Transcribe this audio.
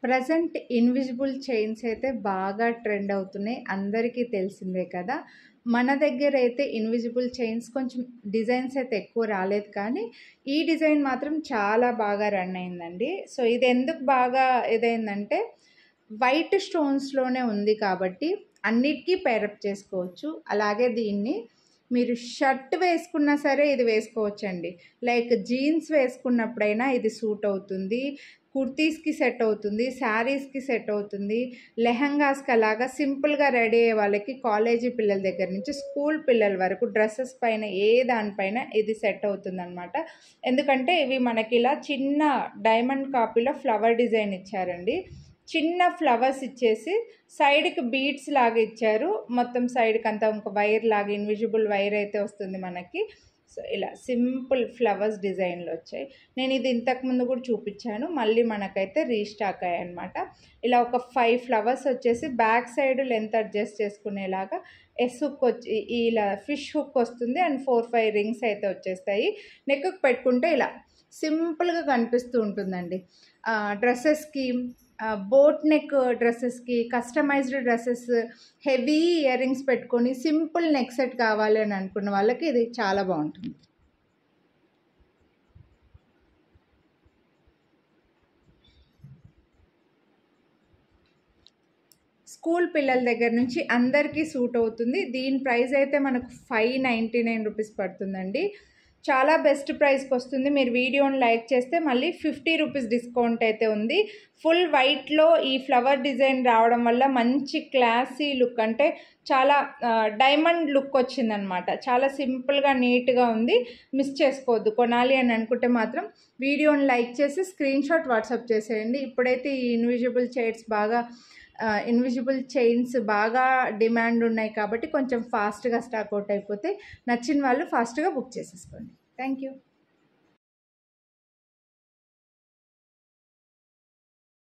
Present invisible chains అయితే బాగా trend అవుతున్నాయి. అందరికీ తెలిసిందే కదా! మన దగ్గరైతే ఇన్విజిబుల్ చైన్స్ కొంచెం డిజైన్స్ అయితే ఎక్కువ రాలేదు. కానీ ఈ డిజైన్ మాత్రం చాలా బాగా రన్ అయిందండి. సో ఇది ఎందుకు బాగా ఇదైందంటే వైట్ స్టోన్స్‌లోనే ఉంది కాబట్టి అన్నిటికీ పేరప్ చేసుకోవచ్చు. అలాగే దీన్ని మీరు షర్ట్ వేసుకున్నా సరే ఇది వేసుకోవచ్చండి. లైక్ జీన్స్ వేసుకున్నప్పుడైనా ఇది సూట్ అవుతుంది. కుర్తీస్‌కి సెట్ అవుతుంది. శారీస్‌కి సెట్ అవుతుంది. లెహెంగాస్‌కి అలాగా సింపుల్‌గా రెడీ అయ్యే వాళ్ళకి కాలేజీ పిల్లల దగ్గర నుంచి స్కూల్ పిల్లల వరకు డ్రెసెస్ పైన ఏ దానిపైన ఇది సెట్ అవుతుందనమాట. ఎందుకంటే ఇవి మనకి ఇలా చిన్న డైమండ్ కాపీలో ఫ్లవర్ డిజైన్ ఇచ్చారండి. చిన్న ఫ్లవర్స్ ఇచ్చేసి సైడ్‌కి బీడ్స్ లాగా ఇచ్చారు. మొత్తం సైడ్‌కి అంతా ఒక వైర్ లాగా ఇన్విజిబుల్ వైర్ అయితే వస్తుంది మనకి. సో ఇలా సింపుల్ ఫ్లవర్స్ డిజైన్‌లో వచ్చాయి. నేను ఇది ఇంతకుముందు కూడా చూపించాను. మళ్ళీ మనకైతే రీస్టాక్ అయ్యాయన్నమాట. ఇలా ఒక 5 ఫ్లవర్స్ వచ్చేసి బ్యాక్ సైడ్ లెంత్ అడ్జస్ట్ చేసుకునేలాగా ఎస్ హుక్ వచ్చి ఇలా ఫిష్ హుక్ వస్తుంది అండ్ 4, 5 రింగ్స్ అయితే వచ్చేస్తాయి. నెక్‌కి పెట్టుకుంటే ఇలా సింపుల్‌గా కనిపిస్తూ ఉంటుందండి. డ్రెస్సెస్‌కి బోట్ నెక్ డ్రెస్సెస్‌కి, customised dresses, heavy ear rings పెట్టుకొని సింపుల్ నెక్ సెట్ కావాలి అని అనుకున్న వాళ్ళకి ఇది చాలా బాగుంటుంది. స్కూల్ పిల్లల దగ్గర నుంచి అందరికీ సూట్ అవుతుంది. దీని ప్రైస్ అయితే మనకు 599 రూపీస్ పడుతుందండి. చాలా బెస్ట్ ప్రైస్కి వస్తుంది. మీరు వీడియోని లైక్ చేస్తే మళ్ళీ 50 రూపీస్ డిస్కౌంట్ అయితే ఉంది. ఫుల్ వైట్లో ఈ ఫ్లవర్ డిజైన్ రావడం వల్ల మంచి క్లాసీ లుక్, అంటే చాలా డైమండ్ లుక్ వచ్చిందనమాట. చాలా సింపుల్గా నీట్గా ఉంది. మిస్ చేసుకోవద్దు. కొనాలి అని అనుకుంటే మాత్రం వీడియోని లైక్ చేసి స్క్రీన్ షాట్ వాట్సాప్ చేసేయండి. ఇప్పుడైతే ఈ ఇన్విజిబుల్ చైన్స్ బాగా డిమాండ్ ఉన్నాయి కాబట్టి కొంచెం ఫాస్ట్గా స్టాక్ అవుట్ అయిపోతే నచ్చిన వాళ్ళు ఫాస్ట్గా బుక్ చేసేసుకోండి. Thank you.